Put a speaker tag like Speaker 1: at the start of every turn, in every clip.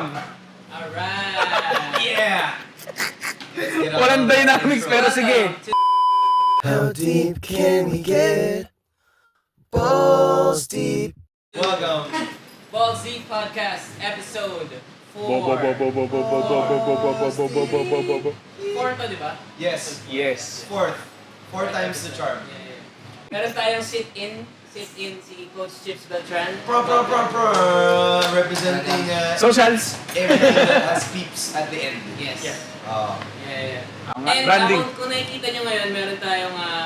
Speaker 1: Jam.
Speaker 2: Alright!
Speaker 3: Yeah!
Speaker 1: Walang dynamics pero sige.
Speaker 4: How deep can we get? Balls deep.
Speaker 3: Welcome.
Speaker 2: Balls Deep Podcast, episode 4. 4 to, di ba?
Speaker 3: Yes.
Speaker 1: Yes.
Speaker 3: Four times the charm.
Speaker 2: Yeah. Meron tayong sit-in si Coach Chips Beltran.
Speaker 3: Representing
Speaker 1: Socials.
Speaker 3: everything that has peeps at the end.
Speaker 2: Yes.
Speaker 3: Oh.
Speaker 2: Yeah.
Speaker 1: Nga,
Speaker 2: And
Speaker 1: branding.
Speaker 2: kung nakikita nyo ngayon, meron tayong mga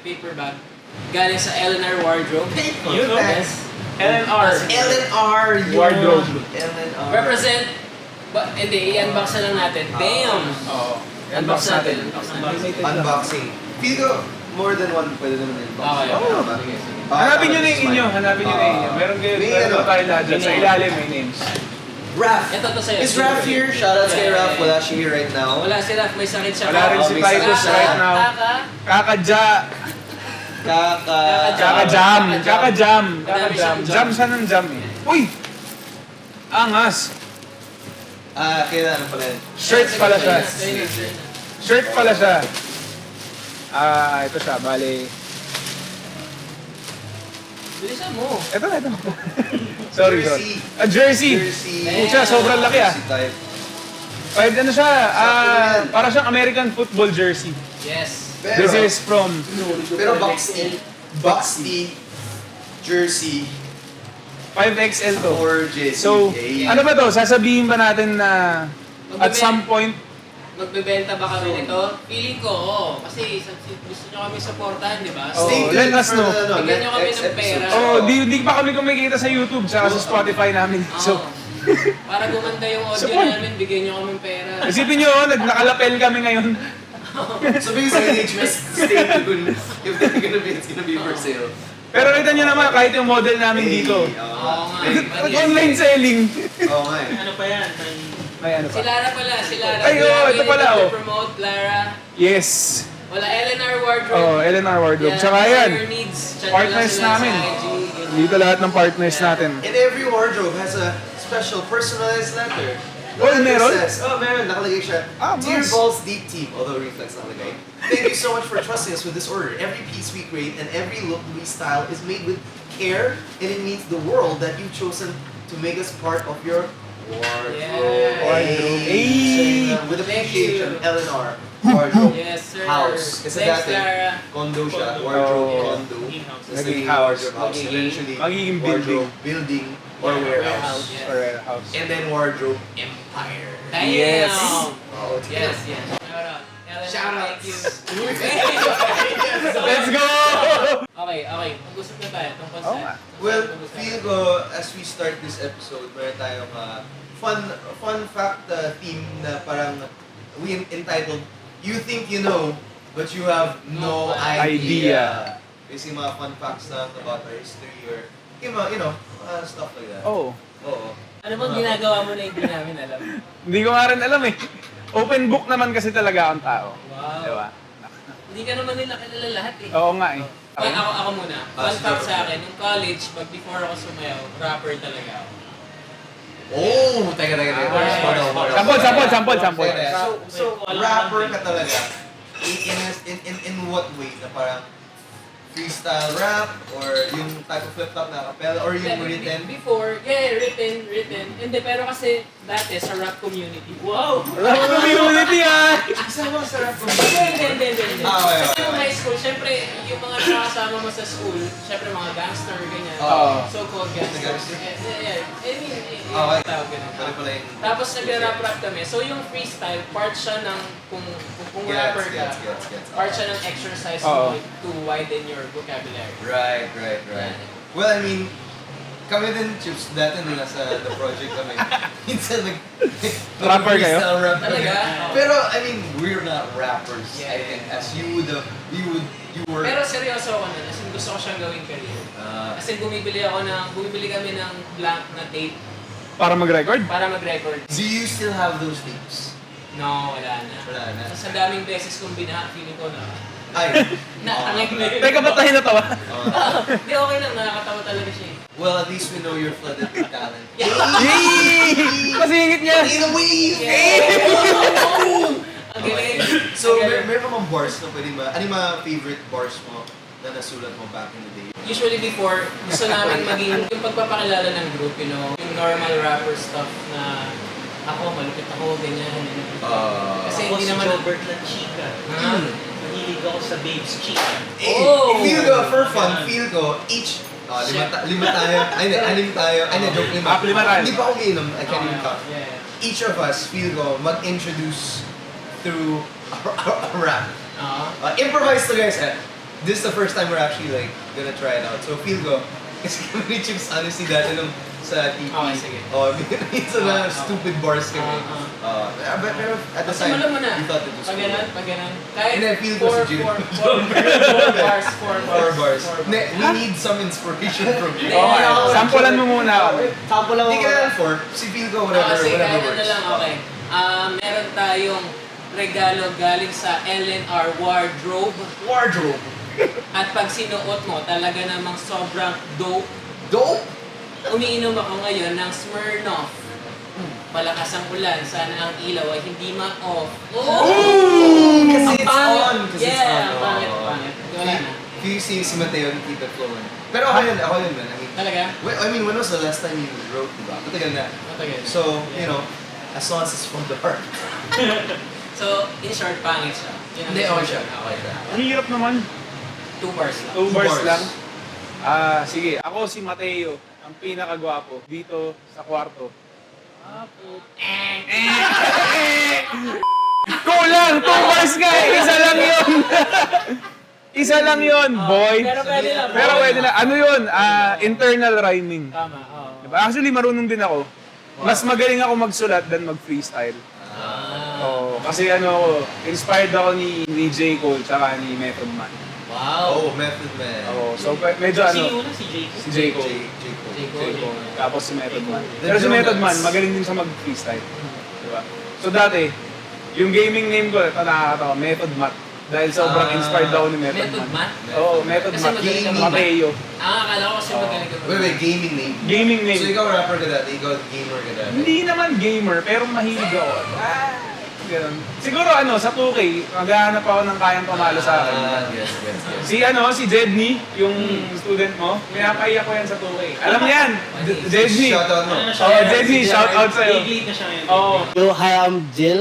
Speaker 2: paper bag galing sa L&R Wardrobe.
Speaker 3: You know.
Speaker 2: Yes.
Speaker 1: LNR.
Speaker 3: LNR.
Speaker 1: Wardrobe.
Speaker 3: LNR.
Speaker 2: Represent, hindi, i-unbox na lang natin. Damn!
Speaker 1: Oo.
Speaker 2: Unbox natin.
Speaker 3: Unboxing. Feel ko, more than one pwede naman i-unbox.
Speaker 2: Okay.
Speaker 3: Tama ba?
Speaker 1: Hanapin nyo na yung inyo. Hanapin nyo na yung inyo. Meron kayo tayo lahat dyan. Sa ilalim may names.
Speaker 3: Raph.
Speaker 2: Ito to sa'yo.
Speaker 3: Is Raph here? Shoutouts kay Raph. Wala siya here right now.
Speaker 2: Wala si Raph, may sakit siya.
Speaker 1: Wala rin si
Speaker 3: may
Speaker 1: Titus
Speaker 3: sakit.
Speaker 1: right now. Kakadja. Kakajam. Jam siya ng jam eh. Uy! Angas.
Speaker 3: Kailan ano pala yun?
Speaker 1: Shirt pala siya. Shirt pala siya. Ito siya. Bale.
Speaker 2: Bilisan mo.
Speaker 1: Ito na. Sorry. Jersey. Pucha, sobrang laki ah.
Speaker 3: Jersey type.
Speaker 1: Ano siya? Para siyang American football jersey.
Speaker 2: Yes.
Speaker 1: This is from...
Speaker 3: Pero box tee, jersey,
Speaker 1: 5XL to.
Speaker 3: or jersey.
Speaker 1: So, ano ba to? Sasabihin ba natin na at some point,
Speaker 2: Magbebenta ba kami nito? Feeling ko, oo. Kasi gusto nyo kami supportahan, di ba?
Speaker 1: Oh,
Speaker 3: Stay
Speaker 1: let
Speaker 3: tuned
Speaker 1: us
Speaker 3: for
Speaker 1: know.
Speaker 3: the
Speaker 2: Bigyan nyo kami
Speaker 3: next
Speaker 2: ng pera.
Speaker 3: episode.
Speaker 1: di pa kami kumikita sa YouTube tsaka sa Spotify namin. So,
Speaker 2: Oo. Para gumanda yung audio
Speaker 1: Support.
Speaker 2: namin, bigyan nyo kami pera.
Speaker 1: isipin nyo, nakalapel kami ngayon.
Speaker 3: So basically, just stay tuned. If it's gonna be for sale.
Speaker 1: Pero kita nyo naman, kahit yung model namin dito.
Speaker 2: Oo nga.
Speaker 1: Online selling.
Speaker 3: Oo nga eh.
Speaker 5: Ano pa yan?
Speaker 1: May ano
Speaker 2: Si
Speaker 1: pa?
Speaker 2: Lara pala, si Lara.
Speaker 1: Ay, oo, ito pala, oh.
Speaker 2: Promote Lara.
Speaker 1: Yes.
Speaker 2: Wala, L&R Wardrobe.
Speaker 1: Oh, LNR Wardrobe.
Speaker 2: Yeah,
Speaker 1: Tsaka
Speaker 2: whatever
Speaker 1: yan,
Speaker 2: your needs, chat
Speaker 1: partners
Speaker 2: nyo lang sila
Speaker 1: namin.
Speaker 2: sa IG, ganyan.
Speaker 1: Dito lahat ng partners natin.
Speaker 3: And every wardrobe has a special personalized letter.
Speaker 1: Oh, meron?
Speaker 3: Meron. Nakalagay siya. Dear
Speaker 1: Nice.
Speaker 3: Balls Deep Team, although reflex nakalagay. Thank you so much for trusting us with this order. Every piece we create and every look we style is made with care, and it means the world that you've chosen to make us part of your wardrobe.
Speaker 2: Yeah.
Speaker 1: Wardrobe.
Speaker 3: Hey.
Speaker 1: Hey.
Speaker 3: With
Speaker 2: Thank
Speaker 3: appreciation,
Speaker 2: you.
Speaker 3: L&R. Wardrobe.
Speaker 2: Yes, sir.
Speaker 3: House. Kasi
Speaker 2: Thanks,
Speaker 3: dati,
Speaker 2: Lara.
Speaker 3: condo siya. Wardrobe,
Speaker 1: Oh.
Speaker 3: condo.
Speaker 5: In-house.
Speaker 3: Tapos
Speaker 1: Naging
Speaker 3: naging
Speaker 1: house.
Speaker 3: wardrobe house. Eventually,
Speaker 1: Magiging
Speaker 3: wardrobe, building, or
Speaker 2: Yeah,
Speaker 3: warehouse.
Speaker 2: Yeah.
Speaker 1: Or a house.
Speaker 3: And then wardrobe empire.
Speaker 2: Damn.
Speaker 1: Yes.
Speaker 3: Oh,
Speaker 2: Yes. Shout out. Ellen,
Speaker 3: Shout
Speaker 2: thank
Speaker 3: outs.
Speaker 2: you.
Speaker 1: Let's go!
Speaker 2: Okay. Mag-usap na tayo tungkol
Speaker 1: Oo
Speaker 2: sa...
Speaker 1: nga.
Speaker 3: Well, feel ko as we start this episode, meron tayong fun fact theme na parang we entitled You Think You Know, but You Have No Idea. Kasi mga fun facts na about our history or yung mga, stuff like that.
Speaker 1: Oh.
Speaker 3: Oo.
Speaker 2: Ano bang ginagawa mo na hindi namin alam?
Speaker 1: Hindi ko nga rin alam eh. Open book naman kasi talaga ang tao.
Speaker 2: Wow.
Speaker 1: Diba?
Speaker 2: Hindi ka naman nila kilala lahat eh.
Speaker 1: Oo nga eh.
Speaker 2: Ako muna. Fun
Speaker 3: sige.
Speaker 2: fact sa akin, nung college, before ako sumayaw, rapper talaga ako.
Speaker 3: Oh! Teka.
Speaker 1: Sample.
Speaker 3: So, rapper ka talaga. In what way? Na parang freestyle rap or yung type of flip-top na kapela or yung written?
Speaker 2: Before, written. Hindi, pero kasi dati sa rap community. Wow!
Speaker 1: Rap community ah!
Speaker 3: Kasama sa rap
Speaker 2: Hindi.
Speaker 3: Okay.
Speaker 2: Kasi yung high school, syempre, yung mga nakasama mo sa school, syempre mga gangster, ganyan.
Speaker 3: Oo.
Speaker 2: So-called gangsters.
Speaker 3: Gangster.
Speaker 2: Yung tawag ganun.
Speaker 3: Pwede pala yung...
Speaker 2: Tapos nag-rap kami. So yung freestyle, part siya ng, kung rapper ka,
Speaker 3: Gets.
Speaker 2: part siya ng exercise
Speaker 1: Oo.
Speaker 2: mo to widen your vocabulary.
Speaker 3: Right. Well, I mean, kami din, Chips, dati nung nasa the project kami. Minsan
Speaker 1: Rapper kayo?
Speaker 3: freestyle rap kami.
Speaker 2: Talaga?
Speaker 3: Pero, I mean, we're not rappers.
Speaker 2: Yeah.
Speaker 3: I think, as you were...
Speaker 2: Pero seryoso ako nun, as in gusto ko siyang gawing career. Kasi bumibili kami ng blank na tape
Speaker 1: Para mag-record?
Speaker 2: para mag-record.
Speaker 3: do you still have those tapes?
Speaker 2: No, wala na.
Speaker 3: Wala na.
Speaker 2: Sa daming beses kong feeling ko na,
Speaker 3: Ay.
Speaker 2: Natangay na yun.
Speaker 1: Teka, ba't tayo natawa?
Speaker 2: Hindi, okay lang. Nakakatawa talaga siya eh.
Speaker 3: Well, at least we know you're flooded with talent.
Speaker 1: Yay!
Speaker 3: In a wave!
Speaker 2: Ang galing.
Speaker 3: So,
Speaker 2: Ang galing.
Speaker 3: meron ka bang bars na pwede ano yung mga favorite bars mo na nasulat mo back in the day?
Speaker 2: Usually before, gusto namin maging yung pagpapakilala ng group, you know, yung normal rapper stuff na ako, malupit ako, ganyan. Kasi
Speaker 5: Ako
Speaker 2: hindi
Speaker 5: si
Speaker 2: naman...
Speaker 5: Jobert La Chica.
Speaker 2: Ha?
Speaker 5: Mahilig ako sa Babes Chica.
Speaker 3: Eh,
Speaker 2: Oh!
Speaker 3: feel ko, for fun, feel ko, each, lima tayo, ay hindi, anim tayo, ay hindi, joke, lima.
Speaker 1: Lima tayo.
Speaker 3: Hindi pa ako umiinom, I can't even count.
Speaker 2: Yeah.
Speaker 3: Each of us, feel ko, mag-introduce through a rap. Improvise to guys, this is the first time we're actually like gonna try it out. So feel ko, kasi kami ni Chips honestly dati nung sa TV.
Speaker 2: Okay, sige.
Speaker 3: Minsan na stupid bars kami. Pero at the time,
Speaker 2: Simulan mo na.
Speaker 3: we thought it was
Speaker 2: Pag
Speaker 3: cool.
Speaker 2: ganun. Kahit
Speaker 3: And I feel ko si Jim. Four bars. We need some inspiration from you.
Speaker 1: Okay, sampulan mo muna ako.
Speaker 5: Sample lang
Speaker 3: Hindi
Speaker 5: ako.
Speaker 3: ka lang four. Si feel ko, whatever
Speaker 2: Sige,
Speaker 3: whatever
Speaker 2: ano
Speaker 3: works.
Speaker 2: na lang, okay. Meron tayong regalo galing sa LNR Wardrobe.
Speaker 3: Wardrobe.
Speaker 2: At pag sinuot mo, talaga namang sobrang dope.
Speaker 3: Dope?
Speaker 2: Umiinom ako ngayon ng Smirnoff. Malakas ang ulan, sana ang ilaw ay hindi ma-off.
Speaker 3: Kasi
Speaker 2: Ang
Speaker 3: it's
Speaker 2: pangit.
Speaker 3: on. Kasi it's
Speaker 2: Yeah,
Speaker 3: on.
Speaker 2: ang pangit. Wala na.
Speaker 3: If you see si Mateo, you keep it flowing. Pero ako yun, man.
Speaker 2: Talaga?
Speaker 3: I mean, when was the last time you wrote, diba? Matagal na.
Speaker 2: Matagal.
Speaker 3: So, you know, as long as it's from the heart.
Speaker 2: So, in short, pangit siya. Yun ang
Speaker 3: Hindi,
Speaker 2: gusto
Speaker 3: okay
Speaker 2: ko.
Speaker 3: siya. Okay siya.
Speaker 1: Ang hirap naman.
Speaker 2: 2 bars lang.
Speaker 1: 2 bars
Speaker 3: bars.
Speaker 1: lang. Sige, ako si Mateo, ang pinakagwapo dito sa kwarto. Kulang! 2 bars nga! Isa lang yun! Isa lang yun, boy!
Speaker 2: Pero pwede na.
Speaker 1: Pero pwede na. Ano yun? Internal rhyming.
Speaker 2: Tama, oo.
Speaker 1: Diba? Actually, marunong din ako. Mas magaling ako magsulat than mag-freestyle. Oo, kasi ano ako, inspired ako ni J. Cole tsaka ni Method Man.
Speaker 3: Oh, Method Man.
Speaker 1: Oo, so medyo ano,
Speaker 5: Sino una? Si Jake.
Speaker 1: si J. Cole.
Speaker 3: J. Cole.
Speaker 2: J. Cole.
Speaker 1: Tapos si Method Man.
Speaker 3: The
Speaker 1: Pero si Method Man,
Speaker 3: Jonas.
Speaker 1: magaling din siya mag-freestyle. Diba? So dati, yung gaming name ko, ito nakakatawa, Method Mat. Dahil sobrang inspired ako ni Method
Speaker 2: Method
Speaker 1: Man.
Speaker 2: Man?
Speaker 1: Oo, Method
Speaker 2: Kasi
Speaker 1: Mat.
Speaker 2: magaling ka
Speaker 1: Mateo.
Speaker 2: Akala ko kasi magaling ka.
Speaker 3: Wait, gaming name.
Speaker 1: Gaming name.
Speaker 3: So ikaw rapper ka dati, ikaw gamer ka dati.
Speaker 1: Hindi naman gamer, pero mahilig ako. Ganun. Siguro ano, sa 2K, maghahanap ako ng kayang pamalo sa akin.
Speaker 3: Yes.
Speaker 1: Si Jedney, yung student mo, pinapaiyak ko yan sa 2K. Alam mo yan! Jedney!
Speaker 3: Shout out mo.
Speaker 5: Ano na siya?
Speaker 1: Oh, Jedney, shout out sa'yo.
Speaker 5: Big lead na siya ngayon.
Speaker 1: Oo.
Speaker 6: Yo, hi, I'm Jill.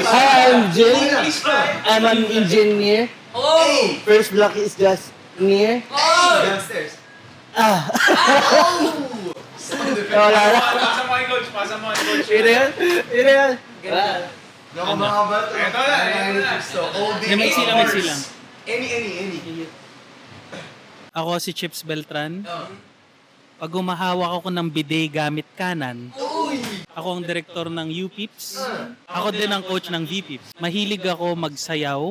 Speaker 6: Hi, I'm Jill. I'm an engineer.
Speaker 2: Oh!
Speaker 3: Hey!
Speaker 6: First block is just near.
Speaker 2: Oh!
Speaker 3: Downstairs.
Speaker 6: Ah,
Speaker 3: Oh!
Speaker 6: wala na.
Speaker 1: Pasa mo kay coach, pasa mo kay coach.
Speaker 6: Ito yan? Ito yan?
Speaker 2: Ganda.
Speaker 3: Naku mga bato.
Speaker 1: Ito na.
Speaker 3: All day,
Speaker 5: May silang, may
Speaker 3: 8 hours.
Speaker 5: silang.
Speaker 3: Any.
Speaker 5: Ako si Chips Beltran.
Speaker 2: Oh.
Speaker 5: Pag humahawak ako ng bidet gamit kanan,
Speaker 3: Uy!
Speaker 5: ako ang direktor ng UPIPS. Ako din ang coach ng VPIPS. Mahilig ako magsayaw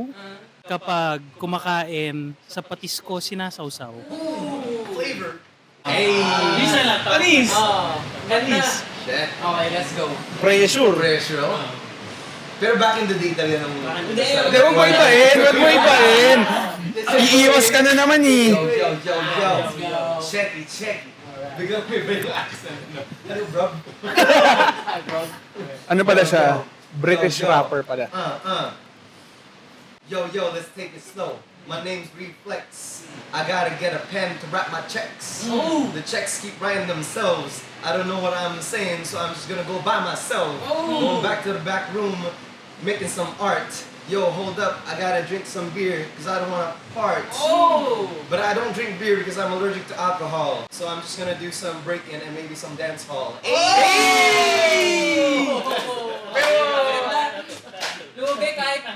Speaker 5: kapag kumakain sa patis ko sinasawsaw.
Speaker 3: Flavor.
Speaker 2: Hey!
Speaker 5: Lisa lang.
Speaker 1: Panis!
Speaker 2: Oh, ganda.
Speaker 3: Shit.
Speaker 2: Okay, let's go.
Speaker 1: Pressure.
Speaker 3: Pressure. Pero back in the day talaga nung...
Speaker 2: Hindi,
Speaker 1: Hindi, huwag mo ipain, huwag mo ipain. Iiwas ka na naman eh.
Speaker 3: Yo.
Speaker 2: Let's go.
Speaker 3: Check it. Biglang may iba yung accent. Ano bro?
Speaker 2: Hi, bro.
Speaker 1: Ano pala siya? British
Speaker 3: Yo.
Speaker 1: rapper pala.
Speaker 3: Yo, let's take it slow. My name's Reflex. I gotta get a pen to write my checks. The checks keep writing themselves. I don't know what I'm saying, so I'm just gonna go by myself. Going back to the back room, making some art. Yo, hold up, I gotta drink some beer, because I don't wanna part.
Speaker 2: Oh!
Speaker 3: But I don't drink beer because I'm allergic to alcohol. So I'm just gonna do some break-in and maybe some dance hall.
Speaker 2: Lugi kahit di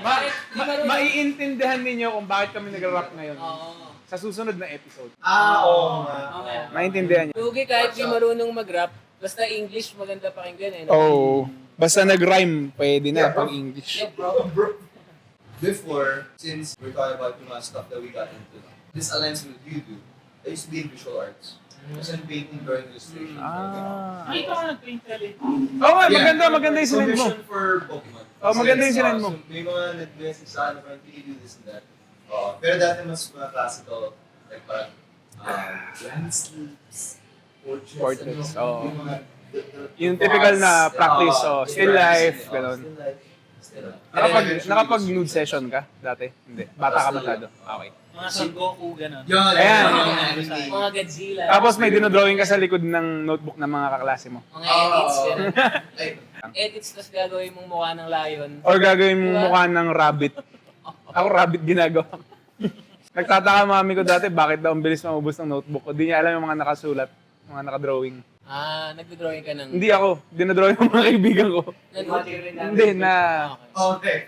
Speaker 2: marunong.
Speaker 1: Maiintindihan ninyo kung bakit kami nag-rap ngayon.
Speaker 2: Oo.
Speaker 1: Sa susunod na episode.
Speaker 3: Oo nga.
Speaker 2: Okay.
Speaker 1: Maintindihan niyo.
Speaker 2: Lugi kahit di marunong mag-rap, basta English maganda pakinggan eh. no?
Speaker 1: Oh, basta nag-rhyme, pwede na
Speaker 3: Yeah, bro.
Speaker 1: pang English.
Speaker 2: Yeah, bro.
Speaker 3: Before, since we're talking about yung mga stuff that we got into, this aligns with you do. I used to be in visual arts. I was in painting, drawing, illustration.
Speaker 5: Ay, ito ka nag-paint ka rin.
Speaker 1: Oo nga, maganda yung sinend mo.
Speaker 3: Commission for Pokemon.
Speaker 1: Oh, maganda yung sinend mo.
Speaker 3: So, may mga nag-message sa akin, parang, can you do this and that? Pero dati mas mga classical, like parang, landscapes, portraits,
Speaker 1: Portraits,
Speaker 3: ano,
Speaker 1: oo.
Speaker 3: yung mga
Speaker 1: Yung typical na practice, still life, gano'n. Nakapag nude session ka dati? Hindi. Bata ka masyado. Okay.
Speaker 5: Mga Son Goku, gano'n.
Speaker 3: Yun,
Speaker 1: Ayan.
Speaker 2: Mga Godzilla.
Speaker 1: Tapos may dinodrawing ka sa likod ng notebook ng mga kaklase mo.
Speaker 2: Mga edits. ganun.
Speaker 3: Ay,
Speaker 2: Edits, tapos gagawin mong mukha ng lion.
Speaker 1: Or gagawin mo mukha ng rabbit. Ako rabbit ginagawa ko. Nagtataka mami ko dati bakit daw ang bilis maubos ng notebook ko. Di niya alam yung mga nakasulat, mga nakadrawing.
Speaker 2: Nagdo-drawing ka ng...
Speaker 1: Hindi ako, dinodrawing ng mga kaibigan ko. Hindi, na
Speaker 3: okay.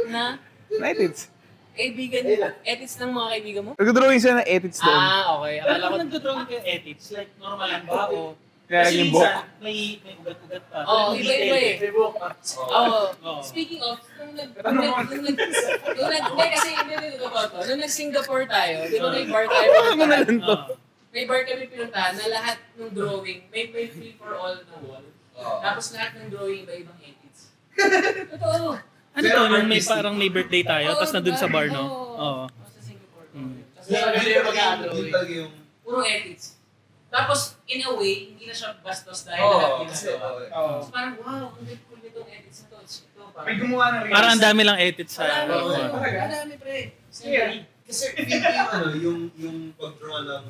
Speaker 2: Na?
Speaker 1: edits.
Speaker 2: Kaibigan, edits ng mga kaibigan mo?
Speaker 1: Nagdodrawing siya ng edits doon.
Speaker 2: Okay.
Speaker 5: Akala
Speaker 2: Akala
Speaker 5: ko
Speaker 2: ko...
Speaker 5: nagdodrawing kayo edits, like normal lang ba? O,
Speaker 1: Kaya
Speaker 5: kasi
Speaker 1: yung book.
Speaker 5: minsan, may ugat-ugat pa.
Speaker 2: Oo, iba-iba eh. Oo.
Speaker 5: Oo.
Speaker 2: Speaking of, nung nag-Singapore tayo, di ba may bar tayo pinuntahan? May bar kami pinuntahan na lahat ng drawing, may free for all na wall. Tapos lahat ng drawing iba-ibang edits. Totoo.
Speaker 5: Ano to, yung may parang may birthday tayo, tapos nandun sa bar, no? Oo.
Speaker 2: Sa Singapore. Tapos
Speaker 3: Yun
Speaker 2: mag-drawing.
Speaker 3: talaga yung...
Speaker 2: Puro edits. Tapos, in a way, hindi na siya bastos dahil
Speaker 3: Oo,
Speaker 2: lahat
Speaker 3: kasi,
Speaker 2: ginagawa. So parang, wow, ang cool nitong edits na to. Ito,
Speaker 1: May gumawa ng
Speaker 5: Parang ang dami lang edits sa...
Speaker 2: Madami, pre.
Speaker 3: Scary. Kasi feel ko yung ano, yung pag-draw ng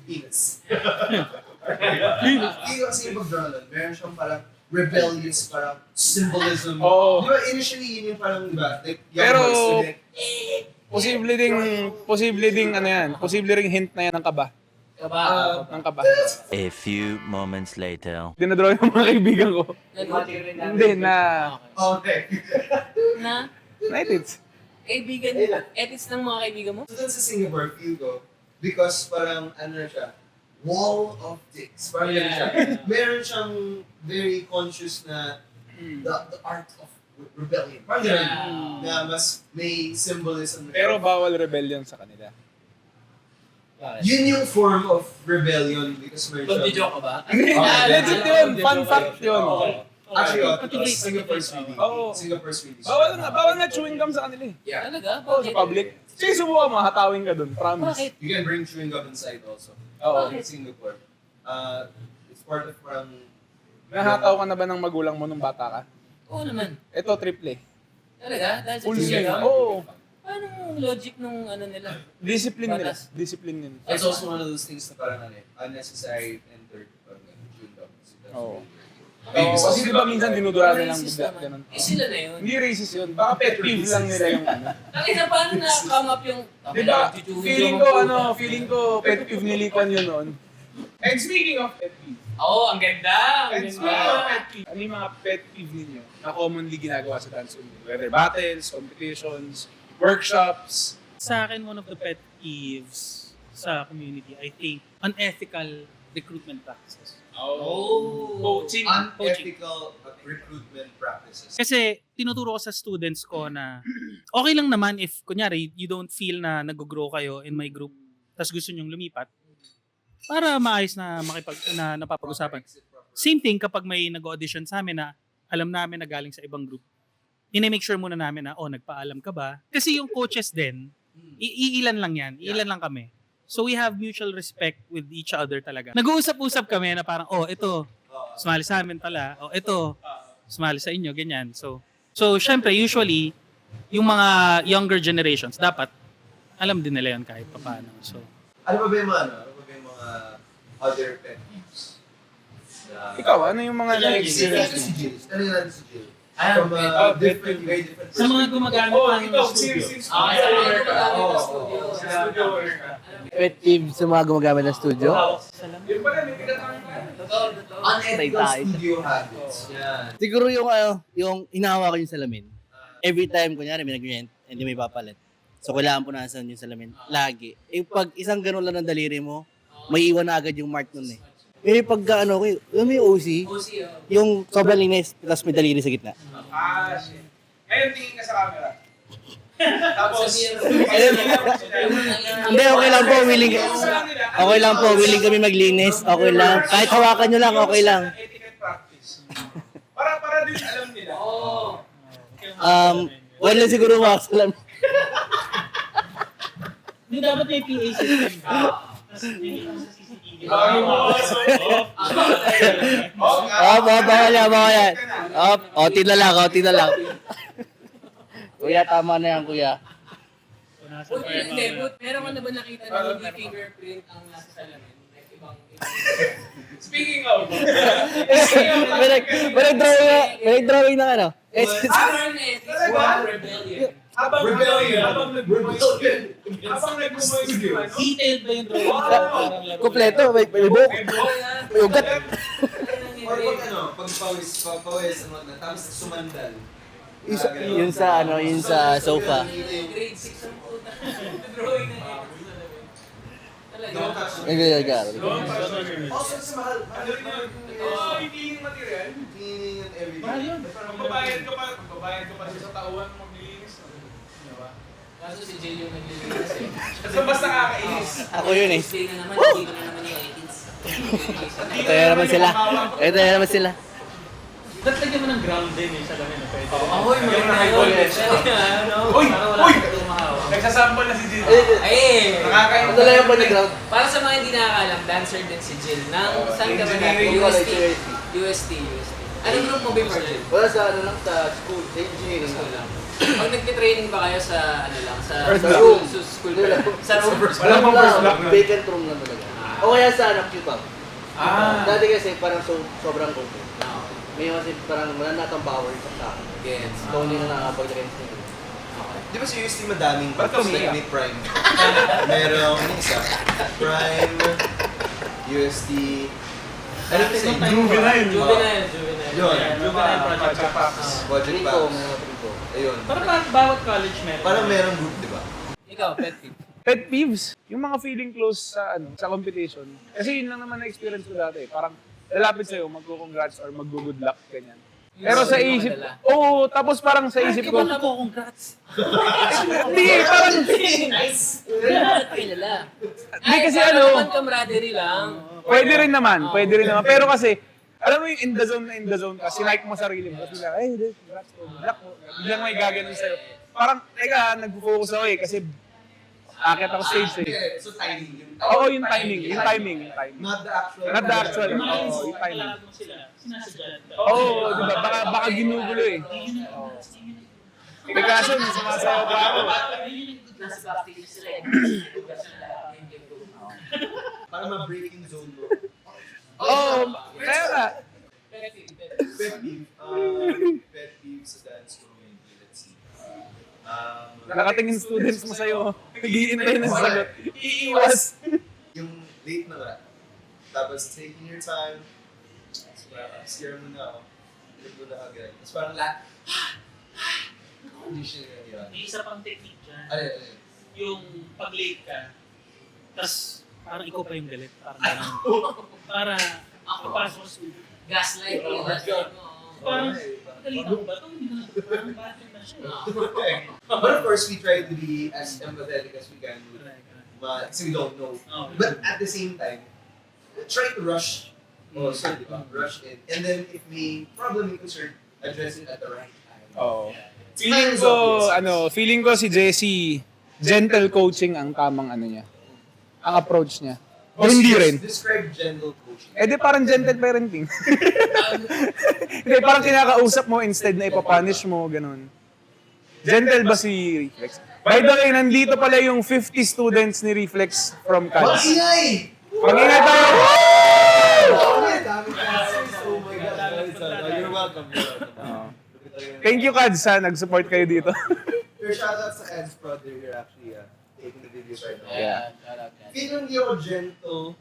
Speaker 3: penis. Feel ko kasi yung pag-draw nun, meron siyang parang rebellious, parang symbolism.
Speaker 1: Oo.
Speaker 3: Di ba initially yun yung parang, di ba, like young
Speaker 1: Pero,
Speaker 3: boys to like,
Speaker 1: posible ding ano yan, posible ring hint na yan ng kaba.
Speaker 2: Kaba.
Speaker 1: Ng kaba.
Speaker 7: A few moments later.
Speaker 1: Dinodrawing ng mga kaibigan ko. Hindi, na
Speaker 3: okay.
Speaker 2: Na?
Speaker 1: edits.
Speaker 2: Kaibigan, edits ng mga kaibigan mo?
Speaker 3: So dun sa Singapore, feel ko, because parang ano na siya, wall of dicks. Parang ganun siya. Meron siyang very conscious na the art of rebellion. Parang ganun. Na mas may symbolism.
Speaker 1: Pero bawal rebellion sa kanila.
Speaker 3: Yun yung form of rebellion because meron
Speaker 2: Pag
Speaker 3: siya.
Speaker 2: joke ka ba?
Speaker 1: Legit yun, fun fact yun.
Speaker 3: Actually, Singapore's really.
Speaker 1: Oo.
Speaker 3: Singapore's really.
Speaker 1: Bawal nga chewing gum sa kanila eh.
Speaker 3: Yeah.
Speaker 2: Talaga?
Speaker 1: Oo, sa public. Sige, subukan mo, hatawin ka dun, promise.
Speaker 2: Bakit?
Speaker 3: You can bring chewing gum inside also.
Speaker 1: Oo.
Speaker 3: In Singapore. It's part of parang...
Speaker 1: Nahataw ka na ba ng magulang mo nung bata ka?
Speaker 2: Oo naman.
Speaker 1: Ito, triple.
Speaker 2: Talaga? Dahil sa
Speaker 1: Full
Speaker 2: chewing
Speaker 1: swing.
Speaker 2: gum?
Speaker 1: Oo.
Speaker 2: Paano yung logic nung ano nila?
Speaker 1: Discipline nila.
Speaker 2: Batas.
Speaker 1: Discipline nila.
Speaker 3: It's also one of those things na parang ano, unnecessary entered parang chewing gum. Kasi that's
Speaker 1: Oo.
Speaker 3: really-
Speaker 1: Kasi di ba minsan dinudura nilang
Speaker 2: Racist
Speaker 1: bigla,
Speaker 2: naman.
Speaker 1: ganun.
Speaker 2: Eh sila na yun.
Speaker 1: Hindi racist yun. Baka pet peeve lang nila yung ano.
Speaker 2: Nakita paano na-come up yung...
Speaker 1: Di ba, feeling ko pet peeve ni Likwan yun noon. And speaking of pet peeve,
Speaker 2: Oo, ang ganda! Ang
Speaker 1: and speaking
Speaker 2: ganda.
Speaker 1: of pet peeve, ano yung mga pet peeve ninyo na commonly ginagawa sa dance community? Whether battles, competitions, workshops.
Speaker 5: Sa akin, one of the pet peeves sa community, I think, unethical recruitment practices.
Speaker 1: Coaching.
Speaker 3: Unethical recruitment practices.
Speaker 5: Kasi tinuturo ko sa students ko na okay lang naman if, kunyari, you don't feel na nag-grow kayo in my group, tapos gusto nyong lumipat, para maayos na na napapag-usapan. Same thing kapag may nag-audition sa amin na alam namin na galing sa ibang group. Ine-make sure muna namin na, nagpaalam ka ba? Kasi yung coaches din, iilan lang yan. Iilan lang kami. So we have mutual respect with each other talaga. Nag-uusap-usap kami na parang, ito, sumali sa amin pala. Ito, sumali sa inyo, ganyan. So syempre, usually, yung mga younger generations, dapat, alam din nila yun kahit paano. So,
Speaker 3: Ano ba yung mga other pet peeves?
Speaker 1: Ikaw, ano yung mga
Speaker 3: Experience
Speaker 1: na-experience
Speaker 3: si
Speaker 1: mo?
Speaker 3: Jill. Ano yung natin si Jill?
Speaker 2: Ah,
Speaker 3: From
Speaker 1: pet
Speaker 3: very different
Speaker 5: sa mga gumagamit ng studio.
Speaker 1: since
Speaker 2: Ah, sa mga gumagamit ng studio.
Speaker 1: studio worker.
Speaker 6: Pet peeve sa mga gumagamit ng studio.
Speaker 1: Yung pala, may pinatang
Speaker 3: Unethical
Speaker 6: tayo.
Speaker 3: studio habits. Yan.
Speaker 6: Siguro yung hinahawakan yung salamin. Every time, kunyari, may nag-rent, hindi may papalit. So, kailangan punasan yung salamin. Lagi. Pag isang ganun lang ng daliri mo, may iwan na agad yung mark nun eh. Eh, pag may OC, yung sobrang linis, tapos may daliri sa gitna.
Speaker 1: shit. Ngayon, tingin ka sa camera. Tapos,
Speaker 6: Hindi, okay lang po, willing kami maglinis, okay lang. Kahit hawakan nyo lang, okay lang.
Speaker 1: Etiquette practice. Para din alam nila.
Speaker 6: Wala siguro mga salamin.
Speaker 5: Hindi dapat may PA system ka. Tapos hindi ka sa CCTV.
Speaker 6: Bawal yan. Konti na lang. Kuya, tama na yan, kuya.
Speaker 2: Uy, hindi, meron ka na ba nakita na hindi fingerprint ang nasa salamin? Like, ibang...
Speaker 1: Speaking of,
Speaker 6: May nag-drawing na ano.
Speaker 2: Rebellion.
Speaker 1: habang nag-moist
Speaker 5: Detailed ba yung drawing? Parang laro.
Speaker 6: Kompleto, may buhok. May ugat.
Speaker 3: Or pag pag pawis, tapos sumandal.
Speaker 6: Yun sa sofa.
Speaker 2: Grade 6 ang puta. Drawing na yun. Talaga.
Speaker 3: Don't touch
Speaker 6: May gagawin.
Speaker 3: Also, sa mahal.
Speaker 1: Ano rin yun? Yung cleaning material.
Speaker 3: Cleaning and everything.
Speaker 5: Mahal yun.
Speaker 1: Magbabayad ka pa sa tauhan maglilinis. Diba?
Speaker 2: Kaso si Jill yung naglilinis eh.
Speaker 1: So basta kakainis.
Speaker 6: Ako yun eh.
Speaker 2: Stay na naman, hindi na naman yung 18s.
Speaker 6: Ito na naman sila.
Speaker 5: Dagdagan mo ng ground din sa lamin. Pwede.
Speaker 2: Ahoy, maganda yun.
Speaker 1: Uy! Nagsasample na si Jill.
Speaker 2: Ay!
Speaker 1: Nakakain
Speaker 6: Ano lang yung background?
Speaker 2: Para sa mga hindi nakakalam, dancer din si Jill. Saan ka ba
Speaker 1: engineering
Speaker 2: dati?
Speaker 6: college,
Speaker 2: UST. Anong group mo before Jill?
Speaker 6: Wala sa ano lang, sa school, sa engineering.
Speaker 2: School lang. Pag nagtitraining ba kayo sa ano lang? Sa
Speaker 6: First
Speaker 2: school?
Speaker 6: room.
Speaker 2: Sa school ba? Sa room?
Speaker 1: Walang pang first block na.
Speaker 6: Vacant room lang talaga. O kaya sa anak Q-Top.
Speaker 1: Ah.
Speaker 6: Dati kasi parang sobrang open.
Speaker 2: Oo.
Speaker 6: Ngayon kasi parang wala na itong power sa akin.
Speaker 2: Gets.
Speaker 6: So hindi na nakakapag-rent nito.
Speaker 3: Di ba seriously madaming
Speaker 1: Ba't
Speaker 3: tapos
Speaker 1: umiyak?
Speaker 3: like may Prime? Merong isa. Prime, USD. Ano pa sa
Speaker 1: Juvenile.
Speaker 3: Yun.
Speaker 5: Juvenile project.
Speaker 3: Budget
Speaker 6: Trico,
Speaker 3: packs.
Speaker 6: mga Trico.
Speaker 3: Ayun.
Speaker 5: Parang bawat college meron.
Speaker 3: Parang merong group, di ba?
Speaker 2: Ikaw, pet peeve.
Speaker 1: Pet peeves, yung mga feeling close sa competition. Kasi yun lang naman na experience ko dati. Parang lalapit sa'yo, magko-congrats or maggo-good luck, ganyan. Pero sa isip, tapos parang sa isip ko,
Speaker 5: Congrats.
Speaker 1: hindi, parang,
Speaker 2: Kilala.
Speaker 1: Hindi kasi
Speaker 2: parang
Speaker 1: ano,
Speaker 2: naman camaraderie lang.
Speaker 1: pwede rin naman. Pero kasi, alam mo yung in the zone ka, sinike mo sarili mo. Tapos bigla, congrats po, good luck po. Biglang may gaganon sa'yo. Parang, nag-focus ako eh, kasi akit ako stage eh.
Speaker 3: So timing yun.
Speaker 1: Oo, yung timing.
Speaker 3: Not the actual.
Speaker 1: Not the actual.
Speaker 5: Yung mga
Speaker 1: Oo,
Speaker 5: info,
Speaker 1: yung timing.
Speaker 5: mo sila. Sinasadya.
Speaker 1: Oo, di ba? Baka ginugulo eh. Kaso, sumasayaw pa ako.
Speaker 2: Nasa backstage sila eh.
Speaker 3: Para ma-breaking zone mo.
Speaker 1: Oo, kaya nga.
Speaker 3: Pet peeve sa dance community. Let's see.
Speaker 1: Nakatingin students mo sa'yo. Nag-iintay ng sagot. Iiwas.
Speaker 3: Yung late na nga. Tapos taking your time. Tapos parang scare mo na ako. Ilag mo na agad. Tapos parang hindi siya yan.
Speaker 5: May isa pang technique dyan.
Speaker 3: Ano yun?
Speaker 5: Yung pag-late ka, tapos parang ikaw pa yung galit. Parang ganun. Para papasok sa studio.
Speaker 2: Gaslight.
Speaker 5: Parang, pagalitan ko ba ito? Hindi na, parang battery na siya.
Speaker 3: But of course, we try to be as empathetic as we can with kasi we don't know.
Speaker 5: Oh.
Speaker 3: But at the same time, try to rush also, di ba? Rush in. And then if may problem may concern, address it at the right time.
Speaker 1: Oo. Feeling ko si Jessie, gentle coaching ang tamang niya. Ang approach niya. O hindi rin.
Speaker 3: Describe gentle coaching.
Speaker 1: Eh di parang gentle parenting. Hindi, parang kinakausap mo instead na ipapunish mo, ganun. Gentle ba si Reflex? By the way, nandito pala yung 50 students ni Reflex from CADS.
Speaker 3: Mag-ingay!
Speaker 1: Mag-ingay tayo!
Speaker 3: Oh my God. You're welcome.
Speaker 1: Thank you, CADS, nag-support kayo dito.
Speaker 3: Your shoutouts sa Eds Prod, they're actually taking the videos right now.
Speaker 1: Yeah.
Speaker 3: Feeling hindi ako gentle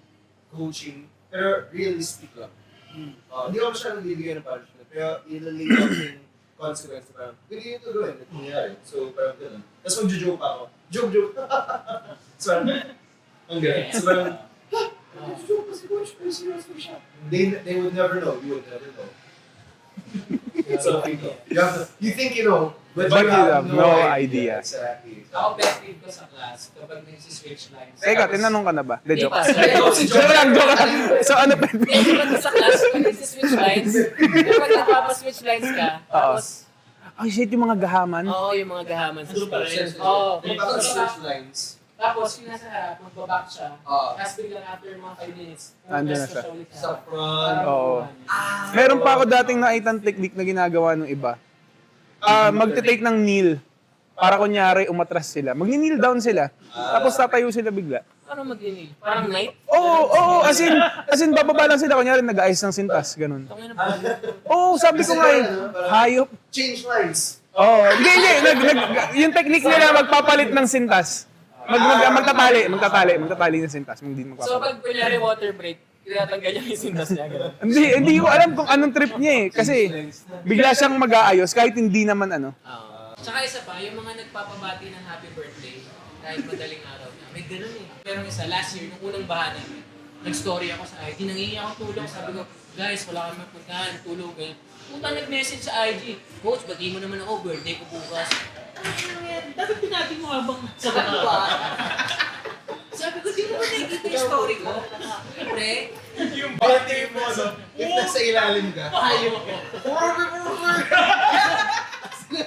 Speaker 3: coaching, pero realistic lang. Hindi ako masyadong bibigyan ng punishment, pero ilalay lang yung consequence. Parang, hindi nyo ito gawin, ito nangyari. So, parang gano'n. Tapos mag-joke pa ako. Joke! So, parang, ang gano'n. So, parang, joke pa si coach, pero serious pa siya. They would never know, you would never know. So, you think you know, but you have no idea. Exactly.
Speaker 2: Ako, pet peeve ko sa class kapag nag-switch lines.
Speaker 1: Teka, tinanong ka na ba? De, joke.
Speaker 2: pa.
Speaker 1: Joke lang. So ano pa?
Speaker 2: Kapag sa class, kapag nag-switch lines, kapag nagpapa-switch lines ka, tapos,
Speaker 1: Ay, shit, yung mga gahaman.
Speaker 2: oo, yung mga gahaman sa
Speaker 5: Ano pa rin?
Speaker 2: sports. Oo.
Speaker 3: Yung search lines,
Speaker 2: Tapos yung nasa harap, magbaback siya. Tapos biglang after mga 5 minutes,
Speaker 1: Andun na
Speaker 2: press
Speaker 1: siya.
Speaker 2: siya ulit
Speaker 3: Sa front.
Speaker 1: Oo. Meron pa ako dating nakitang technique na ginagawa ng iba. Magte-take ng kneel. Para kunyari umatras sila. Magni-kneel down sila. Tapos tatayo sila bigla.
Speaker 2: Parang mag-inil. Parang night.
Speaker 1: Oo, as in bababa lang sila. Kunyari nag-ayos ng sintas, ganun.
Speaker 2: Tangin na
Speaker 1: Oo, sabi ko nga hayop.
Speaker 3: Change lines.
Speaker 1: Hindi. Yung technique nila magpapalit ng sintas. Magtatali ng sintas. Hindi
Speaker 2: So
Speaker 1: magpapalit.
Speaker 2: pag kunyari water break, tinatanggal niya yung sintas niya. Ganun.
Speaker 1: Hindi ko alam kung anong trip niya eh. Kasi bigla siyang mag-aayos kahit hindi naman ano.
Speaker 2: Tsaka isa pa, yung mga nagpapabati ng happy birthday, kahit madaling araw na, may ganun eh. Pero isa, last year, nung unang baha namin, nag-story ako sa IG, nangingi ako tulong, sabi ko, guys, wala kami magpuntahan, tulong, ganyan. Punta nag-message sa IG, Coach, bati mo naman ako, birthday ko bukas. Ano yan? Dapat pinati mo habang sa baba. Sabi ko, di mo ba nakikita yung story ko? Siyempre,
Speaker 3: Yung birthday mo, no? If nasa ilalim ka.
Speaker 2: ayaw ko.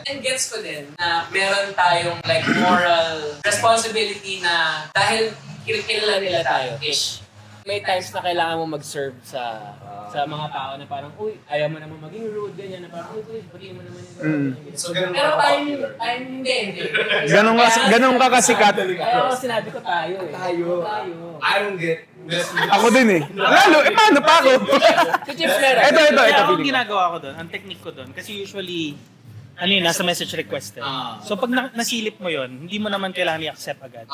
Speaker 2: And gets ko din na meron tayong like moral responsibility na dahil kilala nila tayo, ish. May times na kailangan mo mag-serve sa mga tao na parang, uy, ayaw mo naman maging rude, ganyan na parang, uy, pati mo naman yung
Speaker 3: So, ganun
Speaker 2: Pero
Speaker 3: ka
Speaker 2: I'm
Speaker 3: popular.
Speaker 2: hindi.
Speaker 1: Ganun ka kasikat.
Speaker 2: Kaya ako sinabi ko tayo eh. Tayo.
Speaker 3: I don't get
Speaker 1: Ako din eh. Lalo, paano pa ako?
Speaker 2: Si Chips meron.
Speaker 1: Ito,
Speaker 5: Kaya ako
Speaker 1: feeling ko.
Speaker 5: ginagawa ko doon, ang technique ko doon, kasi usually, nasa message request eh. So pag nasilip mo yon, hindi mo naman kailangan i-accept agad.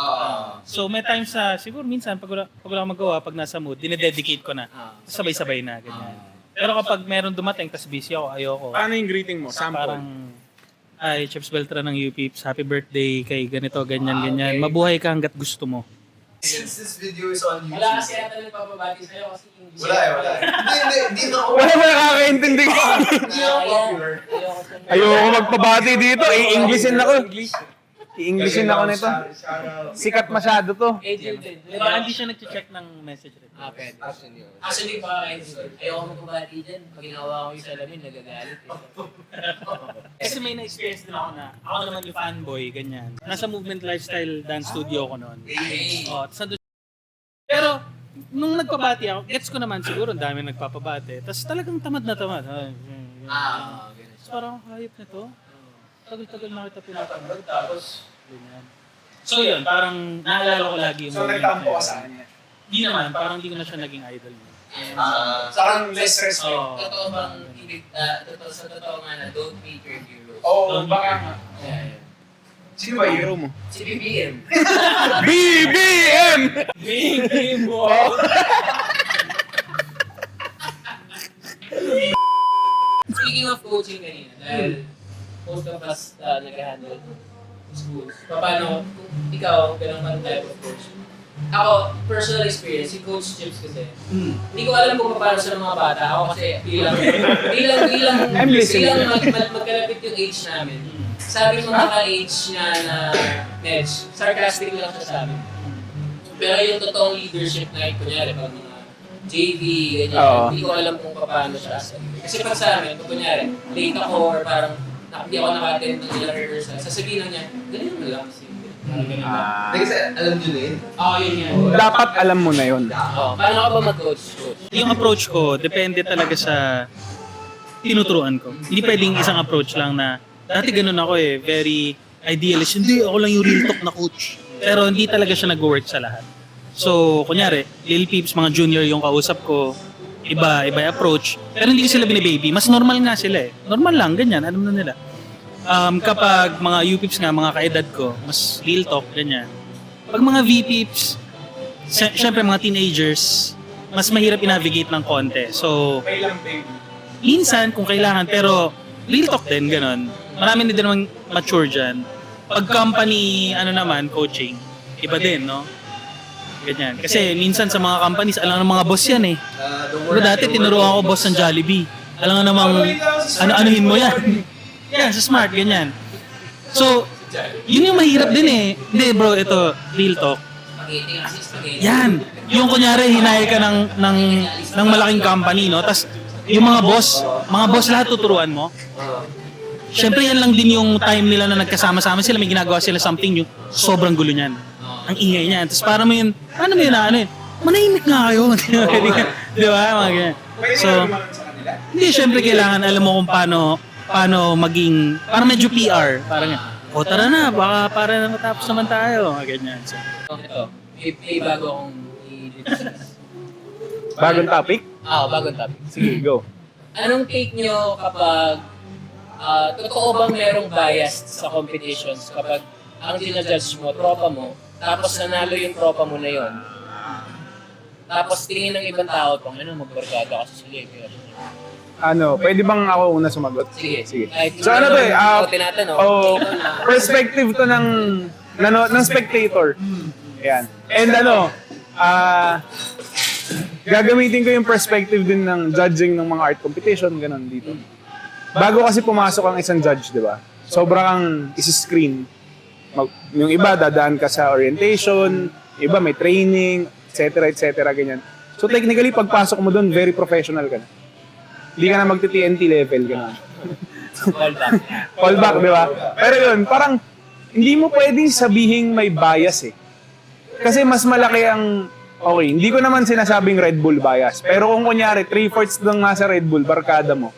Speaker 5: So may times na, siguro minsan, pag wala akong magawa, pag nasa mood, dinededicate ko na. Sabay-sabay na, ganyan. Pero kapag meron dumating, tas busy ako, ayoko.
Speaker 1: Paano yung greeting mo? Sample.
Speaker 5: Parang, ay, Chips Beltran ng UPIPS, happy birthday kay ganito, ganyan. Mabuhay ka hanggat gusto mo.
Speaker 3: Since this video is on YouTube.
Speaker 2: Wala kasi yata nagpapabati sa'yo kasi English.
Speaker 3: Wala. Hindi na ako.
Speaker 1: Wala ba nakakaintindi ko?
Speaker 3: Hindi ako popular.
Speaker 1: Ayoko magpabati dito. I-Englishin ako. I-Englishin ako nito. Sikat masyado to.
Speaker 2: Agent din.
Speaker 5: Baka hindi siya nag-check ng message request.
Speaker 2: Pwede. Actually, baka ayoko magpabati dyan. Pag ginawa ko yung salamin, nagagalit eh.
Speaker 5: Kasi may na-experience din ako na, ako naman yung fanboy, ganyan. Nasa Movement Lifestyle Dance Studio ko noon. Tapos nandun. Pero, nung nagpabati ako, gets ko naman siguro, ang dami nagpapabati. Tapos talagang tamad na tamad.
Speaker 2: Ganun.
Speaker 5: Tapos parang, hayop na to. Tagal-tagal na kita pinatamad. Tapos, ganyan. So yun, parang naalala ko lagi yung moment na yun.
Speaker 1: kanya.
Speaker 5: Di naman, parang di ko na siya naging idol mo.
Speaker 1: Parang less respect.
Speaker 2: Totoo bang ibig, sa totoo nga na don't make your hero.
Speaker 1: Oo, baka nga.
Speaker 2: Yeah.
Speaker 1: Sino ba hero mo?
Speaker 2: Si BBM.
Speaker 1: BBM!
Speaker 2: BBM mo! Speaking of coaching kanina, dahil most of us nag-handle schools, paano kung ikaw, ganun man type of coach? Ako, personal experience, si Coach Chips kasi, hindi ko alam kung paano sa mga bata. Ako kasi bilang
Speaker 1: I'm listening.
Speaker 2: magkalapit yung age namin. Sabi ng mga ka-age niya na Nedge, sarcastic lang siya sa amin. Pero yung totoong leadership na kunyari, pag mga JV, ganyan,
Speaker 1: Oo.
Speaker 2: hindi ko alam kung paano siya sa leader. Kasi pag sa amin, pag kunyari, late ako or parang hindi ako naka-attend ng ilang rehearsal, sasabihin lang niya, ganyan mo lang. Parang ganyan lang.
Speaker 3: Kasi alam nyo na yun.
Speaker 2: Oo, yun yan.
Speaker 1: Dapat alam mo na yun.
Speaker 2: Oo, paano ka ba mag-coach?
Speaker 5: Yung approach ko, depende talaga sa tinuturuan ko. Hindi pwedeng isang approach lang na, dati ganun ako eh, very idealist. Hindi, ako lang yung real talk na coach. Pero hindi talaga siya nag-work sa lahat. So, kunyari, Lil Peeps, mga junior yung kausap ko, iba yung approach. Pero hindi ko sila binibaby. Mas normal nga sila eh. Normal lang, ganyan, alam na nila. Kapag mga U-Peeps nga, mga kaedad ko, mas real talk, ganyan. Pag mga V-Peeps, syempre mga teenagers, mas mahirap i-navigate ng konti. So, minsan kung kailangan, pero real talk din, ganun. Marami din namang mature dyan. Pag company, coaching, iba din, no? Ganyan. Kasi minsan sa mga companies, alam ng mga boss yan eh. Pero dati tinuruan ako boss ng Jollibee. Alam nga namang, ano-anuhin mo yan. Yan, sa Smart, ganyan. So, yun yung mahirap din eh. Hindi bro, ito, real talk. Yan. Yung kunyari, hinay ka ng malaking company, no? Tapos, yung mga boss lahat tuturuan mo. Siyempre, yan lang din yung time nila na nagkasama-sama sila, may ginagawa sila something new. Sobrang gulo niyan. ang ingay niya. Tapos paano mo yun, ano yun, manahimik nga kayo. Di ba? Mga ganyan. So, hindi, syempre kailangan alam mo kung paano maging, parang medyo PR. Parang, tara na, baka para matapos naman tayo. Mga ganyan. So,
Speaker 2: Ito, may bago akong i-discuss.
Speaker 1: Bagong topic?
Speaker 2: Bagong topic.
Speaker 1: Sige, go.
Speaker 2: Anong take nyo kapag totoo bang merong bias sa competitions kapag ang ginajudge mo, tropa mo, tapos nanalo yung tropa mo na yon. Tapos tingin ng ibang tao pang magbarkada kasi sila.
Speaker 1: Pwede bang ako una sumagot?
Speaker 2: Sige.
Speaker 1: So ano to
Speaker 2: tinatanong.
Speaker 1: Perspective to ng spectator. Yan. And gagamitin ko yung perspective din ng judging ng mga art competition, ganun dito. Bago kasi pumasok ang isang judge, di ba? Sobrang kang isi-screen. Yung iba, dadaan ka sa orientation, iba may training, etc. ganyan. So technically, pagpasok mo doon, very professional ka na. Hindi ka na magti-TNT level, ganun. Fallback, di ba? Pero yun, parang hindi mo pwedeng sabihing may bias eh. Kasi mas malaki ang, okay, hindi ko naman sinasabing Red Bull bias. Pero kung kunyari, 3/4 lang nga sa Red Bull, barkada mo.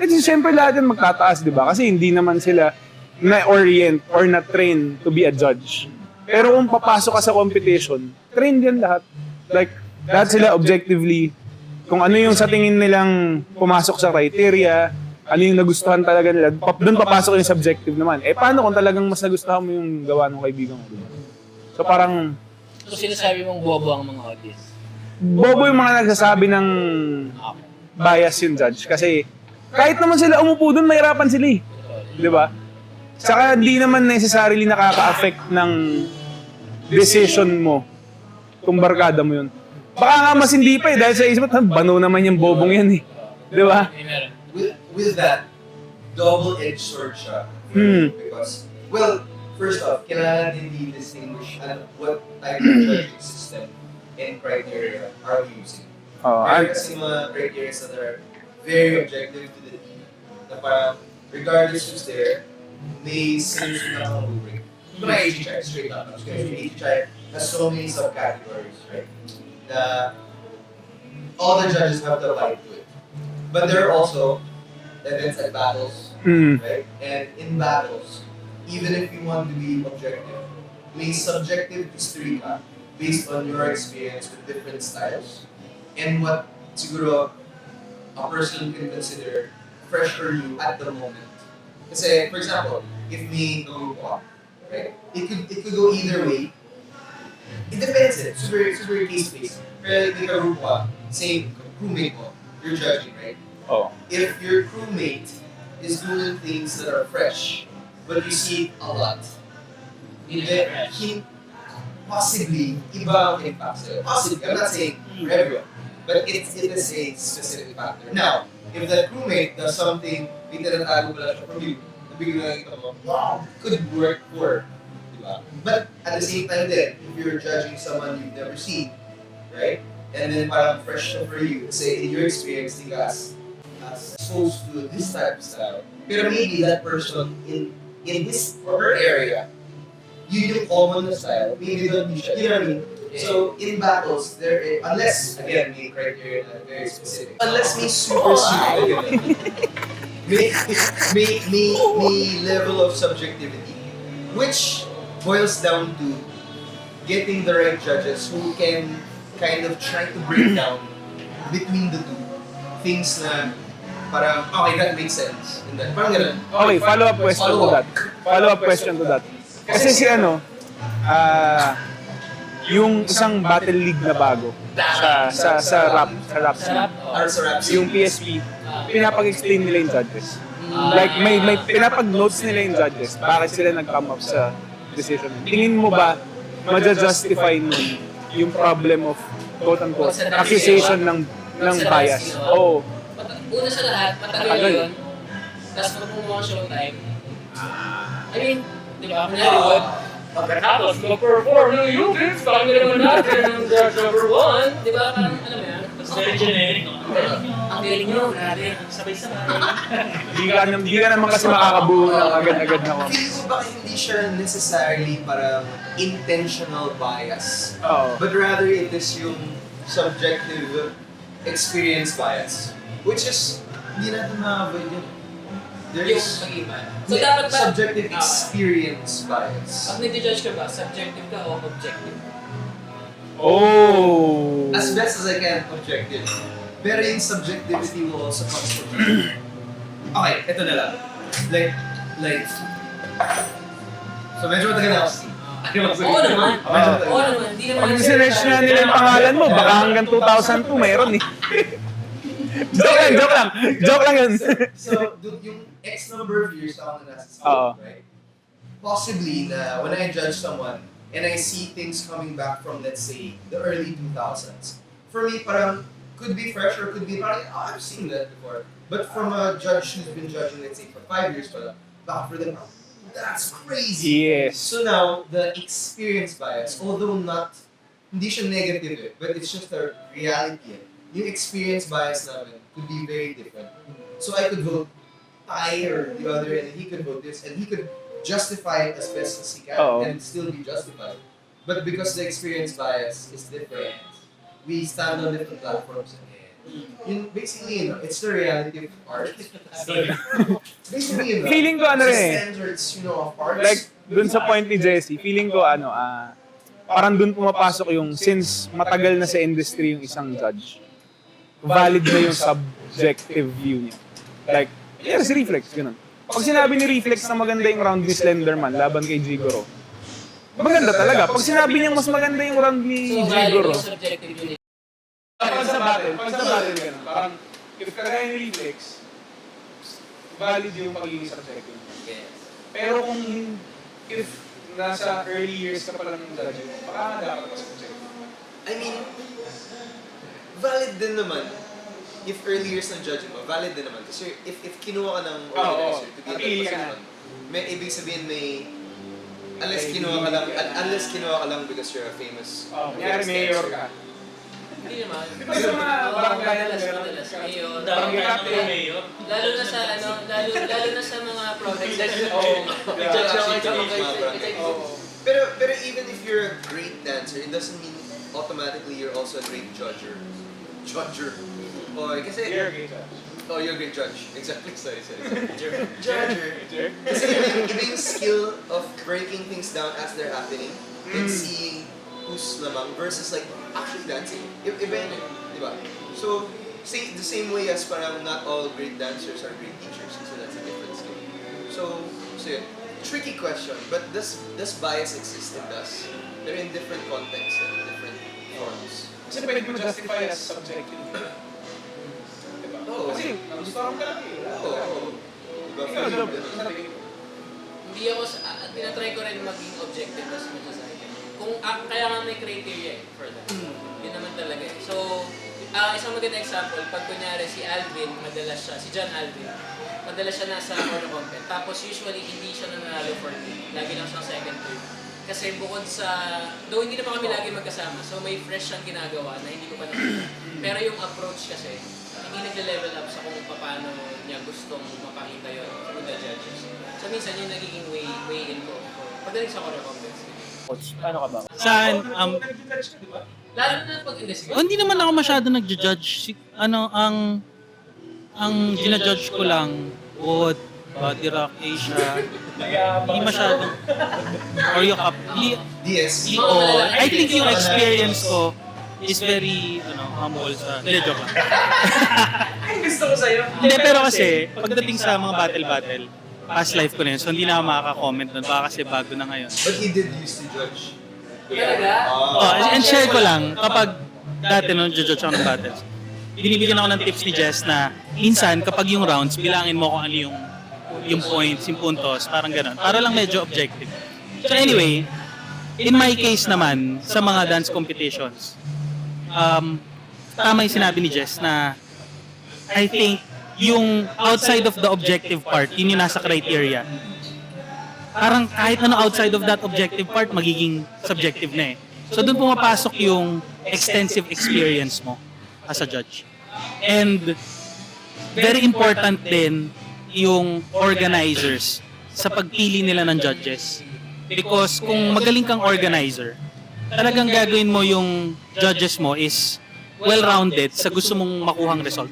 Speaker 1: Eh, siyempre lahat yan magtataas, di ba? Kasi hindi naman sila na-orient or na-train to be a judge. Pero kung papasok ka sa competition, trained yan lahat. Like, lahat sila objectively, kung ano yung sa tingin nilang pumasok sa criteria, ano yung nagustuhan talaga nila, doon papasok yung subjective naman. Eh, paano kung talagang mas nagustuhan mo yung gawa ng kaibigan mo? Diba? So, parang...
Speaker 2: So, sinasabi mong bobo ang mga audience?
Speaker 1: Bobo yung mga nagsasabi ng bias yung judge. Kasi, kahit naman sila umupo doon, mahirapan sila eh. Di ba? Saka, hindi naman necessarily nakaka-affect ng decision mo kung barkada mo yun. Baka nga mas hindi pa eh, dahil sa isip mo, bano naman yung bobong yan eh. Di ba?
Speaker 3: With that, double-edged sword siya. Because, well, first off, kailangan din i-distinguish what type of judging system and criteria are we using. Meron kasi mga criteria that are very objective to the team. Na parang, regardless who's there, may sinusunod na akong rubric. Ito na HHI, straight up. Because HHI has so many subcategories, right? Na all the judges have to apply to it. But there are also events like battles, right? And in battles, even if you want to be objective, may subjective history ka based on your experience with different styles and what siguro a person can consider fresh or new at the moment. Kasi, for example, if may group up, right? It could go either way. It depends eh. Super case-based. Pero like a group up, same crewmate mo, you're judging, right?
Speaker 1: Oh.
Speaker 3: If your crewmate is doing things that are fresh, but you see it a lot, possibly, iba ang impact sa'yo. Possibly, I'm not saying for everyone, but it is a specific factor. Now, if the crewmate does something, may tinatago pala siya from you, nabigyan na ito mo, wow, could work for, diba? But at the same time then, if you're judging someone you've never seen, right? And then parang fresh na for you, say in your experience, think as exposed to this type of style. Pero maybe that person in his or her area, yun yung common na style, maybe don't be siya. You know what I mean? So in battles, there is, unless, again, may criteria na very specific. Unless may super may level of subjectivity, which boils down to getting the right judges who can kind of try to break down between the two things na parang, okay, that makes sense. And then, parang ganun.
Speaker 1: Okay, follow-up question to that. Kasi si yung isang battle league na bago sa rap scene, yung PSP, pinapag-explain nila yung judges. Like, may pinapag-notes nila yung judges, bakit sila nag-come up sa decision. Tingin mo ba, ma-justify yung problem of quote-unquote accusation ng bias? Oo.
Speaker 2: Una sa lahat, matagal yun. Tapos pag kumuha ang showtime, I mean, di ba, kunyari, pagkatapos, mag-perform yung Yukins, kami naman natin ang judge number 1, di ba, parang, alam mo yan,
Speaker 5: generic.
Speaker 2: Ang galing nyo, grabe.
Speaker 5: Sabay-sabay.
Speaker 1: Hindi ka naman kasi makakabuo ng agad-agad na comments.
Speaker 3: Feeling ko baka hindi siya necessarily parang intentional bias.
Speaker 1: Oo.
Speaker 3: But rather it is yung subjective experience bias. Which is, hindi natin ma-avoid yun. There
Speaker 2: Yung
Speaker 3: is
Speaker 2: mag-iba. So dapat ba,
Speaker 3: subjective experience bias.
Speaker 2: pag nag-judge ka ba, subjective ka o objective?
Speaker 1: Oh!
Speaker 3: As best as I can, objective. Pero yung subjectivity will also comes from Okay, ito na lang. Like, so medyo matagal na ako.
Speaker 2: Oo naman.
Speaker 3: Medyo matagal.
Speaker 2: Oo naman. Hindi naman.
Speaker 1: Pag sinerch na nila yung pangalan mo, baka hanggang 2002 mayroon eh. Joke lang yun.
Speaker 3: So, yung X number of years ako na nasa
Speaker 1: Oo.
Speaker 3: school, right? Possibly na when I judge someone and I see things coming back from, let's say, the early 2000s, for me, parang could be fresh or could be parang, oh, I've seen that before. But from a judge who's been judging, let's say, for 5 years pala, baka for them, that's crazy.
Speaker 1: Yes.
Speaker 3: So now, the experience bias, although hindi siya negative eh, but it's just a reality eh. Yung experience bias namin could be very different. So I could vote Ty or the other, and he could vote this, and he could justify it as best as he can,
Speaker 1: Oo.
Speaker 3: and still be justified. But because the experience bias is different, we stand on different platforms. Basically, it's the reality of art. Basically,
Speaker 1: Feeling ko ano
Speaker 3: the
Speaker 1: rin eh.
Speaker 3: standards, of art.
Speaker 1: Like, dun sa point ni Jesse, feeling ko parang dun pumapasok yung since matagal na sa industry yung isang judge, valid na yung subjective view niya. Like, yeah, si Reflex, ganun. Pag sinabi ni Reflex na maganda yung round ni Slenderman laban kay Jigoro, maganda talaga. Pag sinabi niyang mas maganda yung round ni
Speaker 2: So, valid
Speaker 1: Jigoro,
Speaker 2: yung subjective yun.
Speaker 1: pag sa battle, ganun. Parang, if kagaya ni Reflex, valid yung pagiging subjective.
Speaker 2: Yes.
Speaker 1: Pero kung if nasa early years ka pa lang ng judge mo, baka dapat mas subjective.
Speaker 3: I mean, valid din naman. If early years ng judging mo, valid din naman. Kasi if kinuha ka ng organizer to be a
Speaker 1: Napili ka na.
Speaker 3: may ibig sabihin unless kinuha ka lang because you're a famous
Speaker 1: Kunyari mayor ka.
Speaker 2: Hindi naman.
Speaker 1: Diba sa mga barangay na
Speaker 2: Madalas,
Speaker 1: meron?
Speaker 2: madalas. Ngayon,
Speaker 1: Barangay captain.
Speaker 2: lalo na sa lalo na sa mga provinces.
Speaker 3: Pero even if you're a great dancer, it doesn't mean automatically you're also a great judger. Kasi
Speaker 1: You're a great judge.
Speaker 3: Oh, you're a great judge. Exactly. Sorry. Judger. Kasi iba yung skill of breaking things down as they're happening and seeing who's lamang versus like actually dancing. Iba yun eh. Diba? So, the same way as parang not all great dancers are great teachers. So that's a different skill. So yun. Tricky question, but does bias exist in us? They're in different contexts and different forms.
Speaker 1: Kasi pwede mo justify as subjective. Diba?
Speaker 3: Oo.
Speaker 1: Kasi, gusto ka lang eh.
Speaker 3: Oo. Diba?
Speaker 1: Ikaw, Job,
Speaker 2: Hindi ako, tinatry ko rin maging objective as much as I can. Kaya nga may criteria for that. Yun naman talaga eh. So, isang magandang example, pag kunyari si Alvin, si John Alvin, madalas siya nasa corner compet. Tapos usually hindi siya nanalo for team. Lagi lang siyang second third. Kasi bukod sa, though hindi naman kami lagi magkasama, so may fresh siyang ginagawa na hindi ko pa nakita. Pero yung approach kasi, hindi nag-level up sa kung paano niya gustong mapakita yun with the judges. So minsan yung nagiging way in ko. Pagdating sa corner compet.
Speaker 1: Ano ka ba?
Speaker 5: Saan,
Speaker 2: Lalo na pag investigate.
Speaker 5: hindi naman ako masyado nagja-judge. Ang ginajudge ko lang, Wood, Body Rock, Asia, hindi masyadong, or yung
Speaker 3: DS.
Speaker 5: I think yung experience ko is very, humble sa, hindi, joke lang.
Speaker 2: Gusto ko sa'yo.
Speaker 5: Hindi, pero kasi, pagdating sa mga battle, past life ko na yun, so hindi na ako makaka-comment doon, baka kasi bago na ngayon.
Speaker 3: But he did used to judge.
Speaker 2: Talaga?
Speaker 5: And share ko lang, kapag dati nung judge ako ng battles, binibigyan ako ng tips ni Jess na minsan kapag yung rounds, bilangin mo kung ano yung points, yung puntos, parang gano'n. Para lang medyo objective. So anyway, in my case naman, sa mga dance competitions, tama yung sinabi ni Jess na I think yung outside of the objective part, yun yung nasa criteria. Parang kahit ano outside of that objective part, magiging subjective na eh. So doon pumapasok yung extensive experience mo as a judge. And very important din yung organizers sa pagpili nila ng judges. Because kung magaling kang organizer, talagang gagawin mo yung judges mo is well-rounded sa gusto mong makuhang result.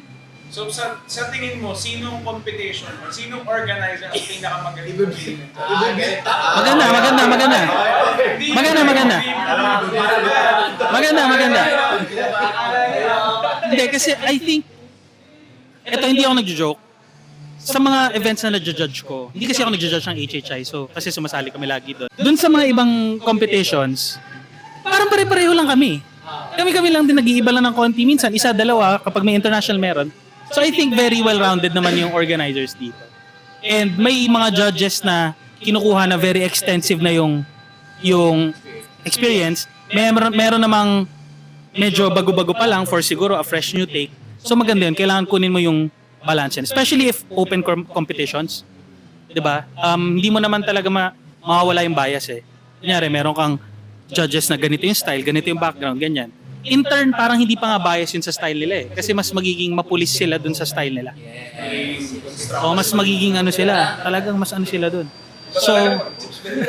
Speaker 1: So sa tingin mo, sinong competition or sinong organizer ang pinakamagaling?
Speaker 5: Maganda. Hindi, kasi I think, hindi ako nagjo-joke. Sa mga events na nagjo-judge ko, hindi kasi ako nagjo-judge ng HHI, so kasi sumasali kami lagi doon. Doon sa mga ibang competitions, parang pare-pareho lang kami. Kami lang din nag-iiba lang ng konti. Minsan, isa, dalawa, kapag may international meron. So I think very well-rounded naman yung organizers dito. And may mga judges na kinukuha na very extensive na yung experience. Meron namang medyo bago-bago pa lang for siguro a fresh new take. So maganda yun. Kailangan kunin mo yung balance yan. Especially if open competitions. Diba? Hindi mo naman talaga mawawala yung bias eh. Kunyari, meron kang judges na ganito yung style, ganito yung background, ganyan. In turn, parang hindi pa nga bias yun sa style nila eh. Kasi mas magiging mapulis sila dun sa style nila. O mas magiging ano sila. Talagang mas ano sila dun.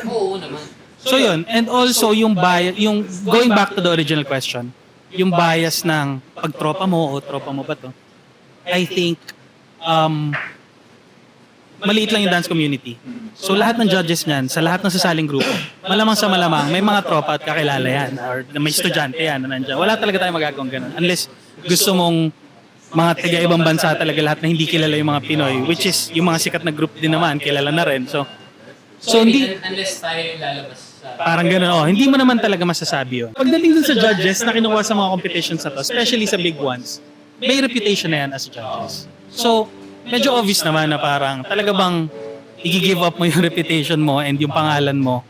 Speaker 2: Oo naman.
Speaker 5: So yun. And also yung bias, yung going back to the original question, yung bias ng pagtropa mo o tropa mo ba to? I think maliit lang yung dance community. So lahat ng judges niyan, sa lahat ng sasaling grupo, malamang sa malamang, may mga tropa at kakilala yan, or may estudyante yan na nandiyan. Wala talaga tayong magagawang ganun. Unless gusto mong mga taga-ibang bansa talaga lahat na hindi kilala yung mga Pinoy, which is yung mga sikat na group din naman, kilala na rin. So hindi,
Speaker 2: Unless tayo yung lalabas sa...
Speaker 5: parang gano'n, hindi mo naman talaga masasabi yun. Pagdating dun sa judges na kinukuha sa mga competitions na to, especially sa big ones, may reputation na yan as judges. So, medyo obvious naman na parang talaga bang i-give up mo yung reputation mo and yung pangalan mo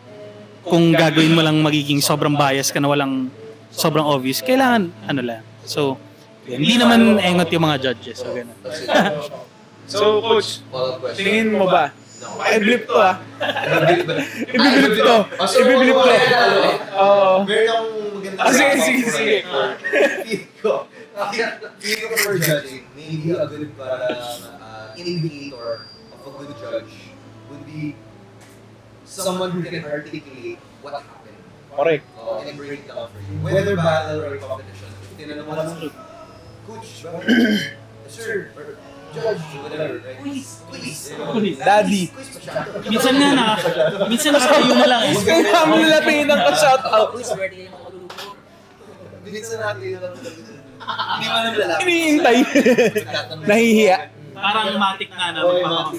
Speaker 5: kung gagawin mo lang magiging sobrang bias ka na walang sobrang obvious. Kailangan, ano lang. So, yun. Hindi naman engot yung mga judges. So, gano'n.
Speaker 1: So, Coach,
Speaker 3: Follow-up question.
Speaker 1: tingin mo ba? I-blip to ah. I-blip to.
Speaker 3: So,
Speaker 1: I-blip to. Oo.
Speaker 3: Meron akong maganda
Speaker 1: Sige.
Speaker 3: Feel ko for judging, maybe a good indicator of a good judge would be someone who can articulate what happened.
Speaker 1: Correct.
Speaker 3: And break down for you. Whether battle or competition. Tinanong mo lang, Coach, sir, or judge, whatever, right? Quiz.
Speaker 1: Daddy.
Speaker 3: Quiz pa siya.
Speaker 5: Minsan nga minsan nakatayo na lang eh.
Speaker 1: Kaya mo nilapin ng pa-shout out.
Speaker 3: Binitsa natin yun lang. Hindi mo naman lalaki.
Speaker 1: Iniintay. Nahihiya.
Speaker 5: Parang matik na
Speaker 3: Oo,
Speaker 5: naman.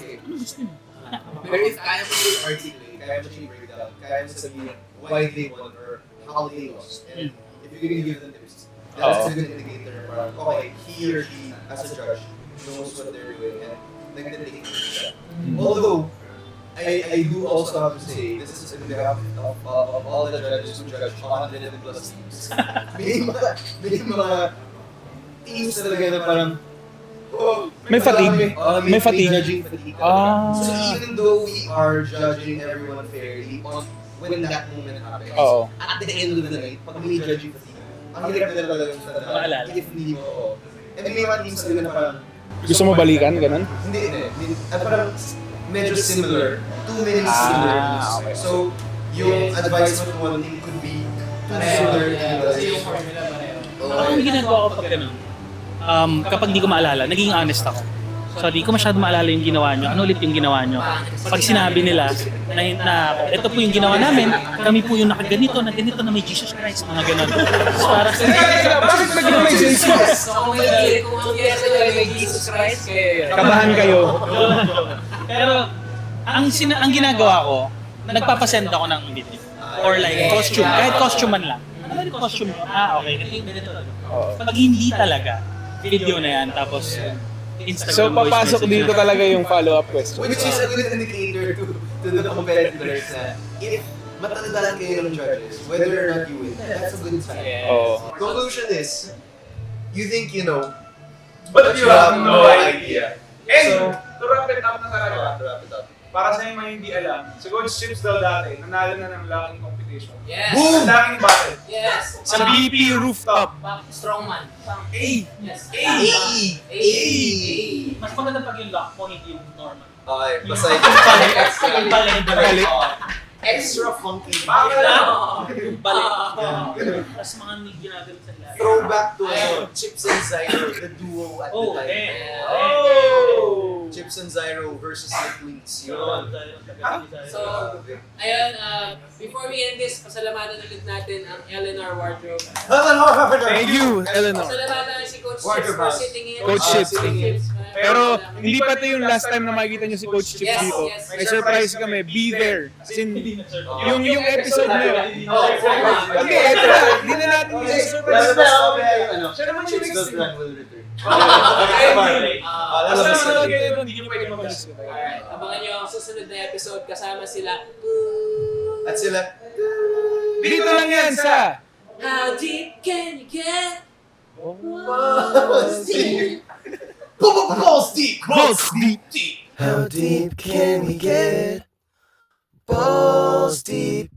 Speaker 3: Pero if kaya mo yung articulate, kaya mo yung breakdown, kaya mo sabihin why they won or how they lost, and if you're gonna give them tips, that's a good indicator na parang, okay, he or she, as a judge, knows what they're doing, and nagtitake that. Although, I do also have to say, this is in behalf of all the judges who judge 100 plus teams. May mga teams talaga na parang,
Speaker 1: May fatigue. May fatigue.
Speaker 3: Judging fatigue.
Speaker 1: Ah.
Speaker 3: So even though we are judging everyone fairly when that moment happens,
Speaker 1: Oo.
Speaker 3: at the end of the night, pag may judging fatigue, ang hirap na talaga
Speaker 5: Maalala.
Speaker 3: if hindi mo, oo. And may mga teams talaga na parang,
Speaker 1: Gusto mo balikan, ganun?
Speaker 3: hindi. At parang medyo similar. Too many similar teams.
Speaker 1: okay.
Speaker 3: So, yung advice mo to one team could be too similar to the other.
Speaker 2: Kasi yung formula pareho.
Speaker 5: Ang ginagawa ko pag ganun, kapag di ko maalala, naging honest ako. So, di ko masyado maalala yung ginawa nyo. Ano ulit yung ginawa nyo? Pag sinabi nila na ito po yung ginawa namin, kami po yung nakaganito, na ganito na may Jesus Christ, mga ganun. So, parang,
Speaker 1: Bakit naging may Jesus?
Speaker 2: So kung may may Jesus Christ,
Speaker 1: Kabahan kayo.
Speaker 5: pero, ang ginagawa ko, nagpapasend ako ng video. Or like, costume. Kahit costume man lang. Ano ba yung costume? Okay. Ganito. Pag hindi talaga, video na yan, tapos Instagram
Speaker 1: So,
Speaker 5: voice
Speaker 1: papasok
Speaker 5: message.
Speaker 1: dito talaga yung follow-up question.
Speaker 3: Which is a good indicator to the competitors na if matandaan kayo ng judges, whether or not you win, that's a good sign.
Speaker 1: Oo.
Speaker 3: Conclusion is, you think you know,
Speaker 1: But
Speaker 3: you have no idea.
Speaker 1: And, to wrap it up na talaga,
Speaker 3: Wrap it up.
Speaker 1: para sa mga hindi alam, si Coach Chips daw dati, nanalo na ng laking competition. competition.
Speaker 2: Yes.
Speaker 1: Ang daming battle.
Speaker 2: Yes.
Speaker 1: Sa BP rooftop.
Speaker 2: Strongman. Yes.
Speaker 5: Mas maganda pag yung lock mo, hindi yung normal.
Speaker 3: Okay, basta yung
Speaker 1: Balik.
Speaker 3: extra funky.
Speaker 5: Yung balik. Tapos mga ginagalit sa lahat.
Speaker 3: Throwback to Chips and Zyro, the duo at the time. Chips and Zyro versus the Twins. Yun.
Speaker 2: So, ayun, before we end this, pasalamatan ulit natin ang Eleanor Wardrobe.
Speaker 1: Thank you, Eleanor.
Speaker 2: Pasalamatan si Coach Chips
Speaker 3: Wardrobe
Speaker 2: for
Speaker 3: House.
Speaker 2: sitting in.
Speaker 1: Coach Chips.
Speaker 2: Chips.
Speaker 1: Pero hindi pa ito yung last time na makikita nyo si Coach Chips
Speaker 2: Yes,
Speaker 1: dito.
Speaker 2: yes.
Speaker 1: May surprise kami. Be there. Sin, yung episode na yun. Hindi, ito na. Hindi na natin yung surprise. Siya naman yung
Speaker 3: Chips
Speaker 1: next.
Speaker 3: will return.
Speaker 1: Basta nanonood kayo doon, hindi nyo pwede mamalis.
Speaker 2: Alright, abangan nyo ang susunod na episode kasama sila.
Speaker 3: At sila,
Speaker 1: Dito lang yan sa
Speaker 2: How deep can you get?
Speaker 3: Balls deep. Balls deep.
Speaker 1: Balls Deep.
Speaker 4: How deep can we get? Balls deep.